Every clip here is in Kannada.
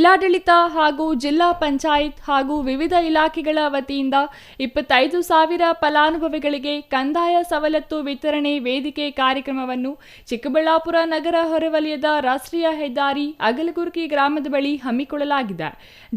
ಜಿಲ್ಲಾಡಳಿತ ಹಾಗೂ ಜಿಲ್ಲಾ ಪಂಚಾಯತ್ ಹಾಗೂ ವಿವಿಧ ಇಲಾಖೆಗಳ ವತಿಯಿಂದ 25,000 ಫಲಾನುಭವಿಗಳಿಗೆ ಕಂದಾಯ ಸವಲತ್ತು ವಿತರಣೆ ವೇದಿಕೆ ಕಾರ್ಯಕ್ರಮವನ್ನು ಚಿಕ್ಕಬಳ್ಳಾಪುರ ನಗರ ಹೊರವಲಯದ ರಾಷ್ಟ್ರೀಯ ಹೆದ್ದಾರಿ ಅಗಲಗುರ್ಕಿ ಗ್ರಾಮದ ಬಳಿ ಹಮ್ಮಿಕೊಳ್ಳಲಾಗಿದೆ.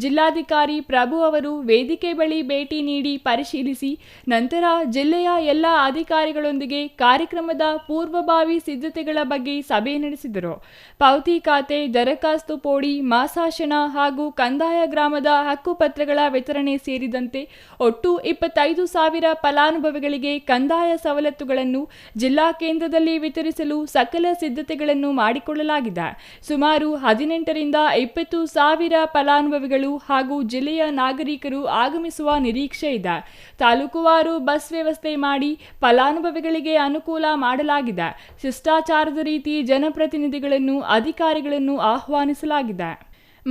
ಜಿಲ್ಲಾಧಿಕಾರಿ ಪ್ರಭು ಅವರು ವೇದಿಕೆ ಬಳಿ ಭೇಟಿ ನೀಡಿ ಪರಿಶೀಲಿಸಿ ನಂತರ ಜಿಲ್ಲೆಯ ಎಲ್ಲ ಅಧಿಕಾರಿಗಳೊಂದಿಗೆ ಕಾರ್ಯಕ್ರಮದ ಪೂರ್ವಭಾವಿ ಸಿದ್ಧತೆಗಳ ಬಗ್ಗೆ ಸಭೆ ನಡೆಸಿದರು. ಪಾವತಿ ಖಾತೆ, ದರಖಾಸ್ತು ಪೋಡಿ, ಮಾಸಾಶನ ಹಾಗೂ ಕಂದಾಯ ಗ್ರಾಮದ ಹಕ್ಕುಪತ್ರಗಳ ವಿತರಣೆ ಸೇರಿದಂತೆ ಒಟ್ಟು 25,000 ಫಲಾನುಭವಿಗಳಿಗೆ ಕಂದಾಯ ಸವಲತ್ತುಗಳನ್ನು ಜಿಲ್ಲಾ ಕೇಂದ್ರದಲ್ಲಿ ವಿತರಿಸಲು ಸಕಲ ಸಿದ್ಧತೆಗಳನ್ನು ಮಾಡಿಕೊಳ್ಳಲಾಗಿದೆ. ಸುಮಾರು 18 ರಿಂದ 20,000 ಫಲಾನುಭವಿಗಳು ಹಾಗೂ ಜಿಲ್ಲೆಯ ನಾಗರಿಕರು ಆಗಮಿಸುವ ನಿರೀಕ್ಷೆ ಇದೆ. ತಾಲೂಕುವಾರು ಬಸ್ ವ್ಯವಸ್ಥೆ ಮಾಡಿ ಫಲಾನುಭವಿಗಳಿಗೆ ಅನುಕೂಲ ಮಾಡಲಾಗಿದೆ. ಶಿಷ್ಟಾಚಾರದ ರೀತಿ ಜನಪ್ರತಿನಿಧಿಗಳನ್ನು, ಅಧಿಕಾರಿಗಳನ್ನು ಆಹ್ವಾನಿಸಲಾಗಿದೆ.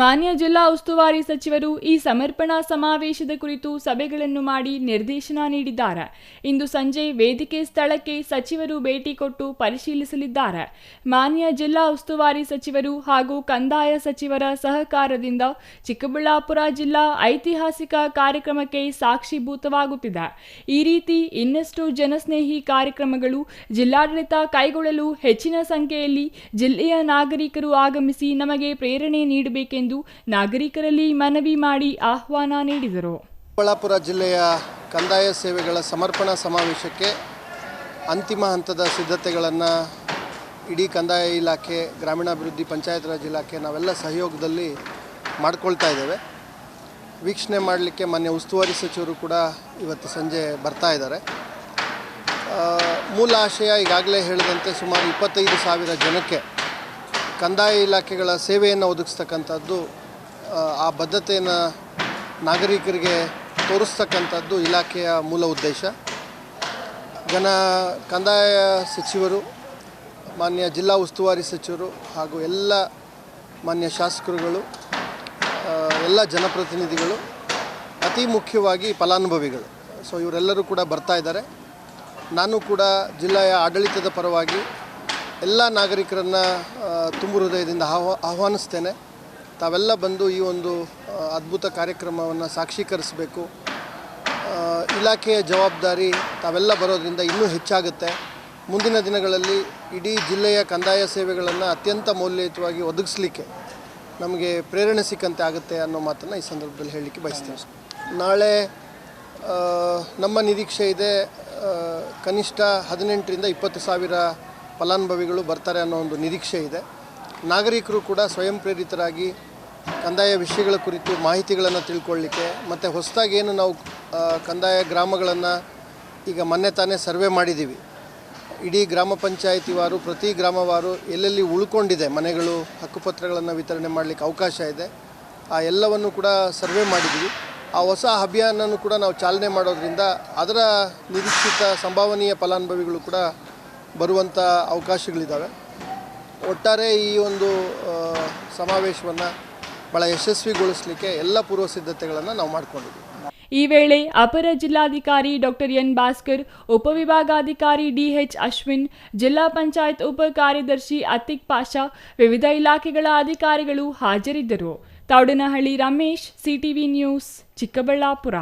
ಮಾನ್ಯ ಜಿಲ್ಲಾ ಉಸ್ತುವಾರಿ ಸಚಿವರು ಈ ಸಮರ್ಪಣಾ ಸಮಾವೇಶದ ಕುರಿತು ಸಭೆಗಳನ್ನು ಮಾಡಿ ನಿರ್ದೇಶನ ನೀಡಿದ್ದಾರೆ. ಇಂದು ಸಂಜೆ ವೇದಿಕೆ ಸ್ಥಳಕ್ಕೆ ಸಚಿವರು ಭೇಟಿ ಕೊಟ್ಟು ಪರಿಶೀಲಿಸಲಿದ್ದಾರೆ. ಮಾನ್ಯ ಜಿಲ್ಲಾ ಉಸ್ತುವಾರಿ ಸಚಿವರು ಹಾಗೂ ಕಂದಾಯ ಸಚಿವರ ಸಹಕಾರದಿಂದ ಚಿಕ್ಕಬಳ್ಳಾಪುರ ಜಿಲ್ಲಾ ಐತಿಹಾಸಿಕ ಕಾರ್ಯಕ್ರಮಕ್ಕೆ ಸಾಕ್ಷೀಭೂತವಾಗುತ್ತಿದೆ. ಈ ರೀತಿ ಇನ್ನಷ್ಟು ಜನಸ್ನೇಹಿ ಕಾರ್ಯಕ್ರಮಗಳು ಜಿಲ್ಲಾಡಳಿತ ಕೈಗೊಳ್ಳಲು ಹೆಚ್ಚಿನ ಸಂಖ್ಯೆಯಲ್ಲಿ ಜಿಲ್ಲೆಯ ನಾಗರಿಕರು ಆಗಮಿಸಿ ನಮಗೆ ಪ್ರೇರಣೆ ನೀಡಬೇಕೆಂದು ನಾಗರಿಕರಲ್ಲಿ ಮನವಿ ಮಾಡಿ ಆಹ್ವಾನ ನೀಡಿದರು. ಚಿಕ್ಕಬಳ್ಳಾಪುರ ಜಿಲ್ಲೆಯ ಕಂದಾಯ ಸೇವೆಗಳ ಸಮರ್ಪಣಾ ಸಮಾವೇಶಕ್ಕೆ ಅಂತಿಮ ಹಂತದ ಸಿದ್ಧತೆಗಳನ್ನು ಇಡೀ ಕಂದಾಯ ಇಲಾಖೆ, ಗ್ರಾಮೀಣಾಭಿವೃದ್ಧಿ, ಪಂಚಾಯತ್ ರಾಜ್ ಇಲಾಖೆ ನಾವೆಲ್ಲ ಸಹಯೋಗದಲ್ಲಿ ಮಾಡ್ಕೊಳ್ತಾ ಇದ್ದೇವೆ. ವೀಕ್ಷಣೆ ಮಾಡಲಿಕ್ಕೆ ಮಾನ್ಯ ಉಸ್ತುವಾರಿ ಸಚಿವರು ಕೂಡ ಇವತ್ತು ಸಂಜೆ ಬರ್ತಾ ಇದ್ದಾರೆ. ಮೂಲ ಆಶಯ ಈಗಾಗಲೇ ಹೇಳಿದಂತೆ ಸುಮಾರು 25,000 ಜನಕ್ಕೆ ಕಂದಾಯ ಇಲಾಖೆಗಳ ಸೇವೆಯನ್ನು ಒದಗಿಸ್ತಕ್ಕಂಥದ್ದು, ಆ ಬದ್ಧತೆಯನ್ನು ನಾಗರಿಕರಿಗೆ ತೋರಿಸ್ತಕ್ಕಂಥದ್ದು ಇಲಾಖೆಯ ಮೂಲ ಉದ್ದೇಶ. ಕಂದಾಯ ಸಚಿವರು, ಮಾನ್ಯ ಜಿಲ್ಲಾ ಉಸ್ತುವಾರಿ ಸಚಿವರು ಹಾಗೂ ಎಲ್ಲ ಮಾನ್ಯ ಶಾಸಕರುಗಳು, ಎಲ್ಲ ಜನಪ್ರತಿನಿಧಿಗಳು, ಅತಿ ಮುಖ್ಯವಾಗಿ ಫಲಾನುಭವಿಗಳು, ಇವರೆಲ್ಲರೂ ಕೂಡ ಬರ್ತಾ ಇದ್ದಾರೆ. ನಾನು ಕೂಡ ಜಿಲ್ಲೆಯ ಆಡಳಿತದ ಪರವಾಗಿ ಎಲ್ಲ ನಾಗರಿಕರನ್ನು ತುಂಬು ಹೃದಯದಿಂದ ಆಹ್ವಾನಿಸ್ತೇನೆ. ತಾವೆಲ್ಲ ಬಂದು ಈ ಒಂದು ಅದ್ಭುತ ಕಾರ್ಯಕ್ರಮವನ್ನು ಸಾಕ್ಷೀಕರಿಸಬೇಕು. ಇಲಾಖೆಯ ಜವಾಬ್ದಾರಿ ತಾವೆಲ್ಲ ಬರೋದರಿಂದ ಇನ್ನೂ ಹೆಚ್ಚಾಗುತ್ತೆ. ಮುಂದಿನ ದಿನಗಳಲ್ಲಿ ಇಡೀ ಜಿಲ್ಲೆಯ ಕಂದಾಯ ಸೇವೆಗಳನ್ನು ಅತ್ಯಂತ ಮೌಲ್ಯಯುತವಾಗಿ ಒದಗಿಸಲಿಕ್ಕೆ ನಮಗೆ ಪ್ರೇರಣೆ ಸಿಕ್ಕಂತೆ ಆಗುತ್ತೆ ಅನ್ನೋ ಮಾತನ್ನು ಈ ಸಂದರ್ಭದಲ್ಲಿ ಹೇಳಲಿಕ್ಕೆ ಬಯಸ್ತೇನೆ. ನಾಳೆ ನಮ್ಮ ನಿರೀಕ್ಷೆ ಇದೆ, ಕನಿಷ್ಠ 18 ರಿಂದ 20,000 ಫಲಾನುಭವಿಗಳು ಬರ್ತಾರೆ ಅನ್ನೋ ಒಂದು ನಿರೀಕ್ಷೆ ಇದೆ. ನಾಗರಿಕರು ಕೂಡ ಸ್ವಯಂ ಪ್ರೇರಿತರಾಗಿ ಕಂದಾಯ ವಿಷಯಗಳ ಕುರಿತು ಮಾಹಿತಿಗಳನ್ನು ತಿಳ್ಕೊಳ್ಳಿಕ್ಕೆ, ಮತ್ತು ಹೊಸದಾಗಿ ಏನು ನಾವು ಕಂದಾಯ ಗ್ರಾಮಗಳನ್ನು ಈಗ ಮೊನ್ನೆ ತಾನೇ ಸರ್ವೆ ಮಾಡಿದ್ದೀವಿ, ಇಡೀ ಗ್ರಾಮ ಪಂಚಾಯಿತಿವಾರು, ಪ್ರತಿ ಗ್ರಾಮವಾರು ಎಲ್ಲೆಲ್ಲಿ ಉಳ್ಕೊಂಡಿದೆ ಮನೆಗಳು, ಹಕ್ಕುಪತ್ರಗಳನ್ನು ವಿತರಣೆ ಮಾಡಲಿಕ್ಕೆ ಅವಕಾಶ ಇದೆ, ಆ ಎಲ್ಲವನ್ನು ಕೂಡ ಸರ್ವೆ ಮಾಡಿದ್ದೀವಿ. ಆ ಹೊಸ ಅಭಿಯಾನನೂ ಕೂಡ ನಾವು ಚಾಲನೆ ಮಾಡೋದ್ರಿಂದ ಅದರ ನಿರೀಕ್ಷಿತ ಸಂಭಾವನೀಯ ಫಲಾನುಭವಿಗಳು ಕೂಡ ಬರುವಂಥ ಅವಕಾಶಗಳಿದ್ದಾವೆ. ಒಟ್ಟಾರೆ ಈ ಒಂದು ಸಮಾವೇಶವನ್ನು ಭಾಳ ಯಶಸ್ವಿಗೊಳಿಸಲಿಕ್ಕೆ ಎಲ್ಲ ಪೂರ್ವ ಸಿದ್ಧತೆಗಳನ್ನು ನಾವು ಮಾಡಿಕೊಂಡಿದ್ದೀವಿ. ಈ ವೇಳೆ ಅಪರ ಜಿಲ್ಲಾಧಿಕಾರಿ ಡಾಕ್ಟರ್ ಎನ್ ಭಾಸ್ಕರ್, ಉಪವಿಭಾಗಾಧಿಕಾರಿ ಡಿಎಚ್ ಅಶ್ವಿನ್, ಜಿಲ್ಲಾ ಪಂಚಾಯತ್ ಉಪ ಕಾರ್ಯದರ್ಶಿ ಅತಿಕ್ ಪಾಷಾ, ವಿವಿಧ ಇಲಾಖೆಗಳ ಅಧಿಕಾರಿಗಳು ಹಾಜರಿದ್ದರು. Thoudanahalli Ramesh, CTV news, Chikkaballapur.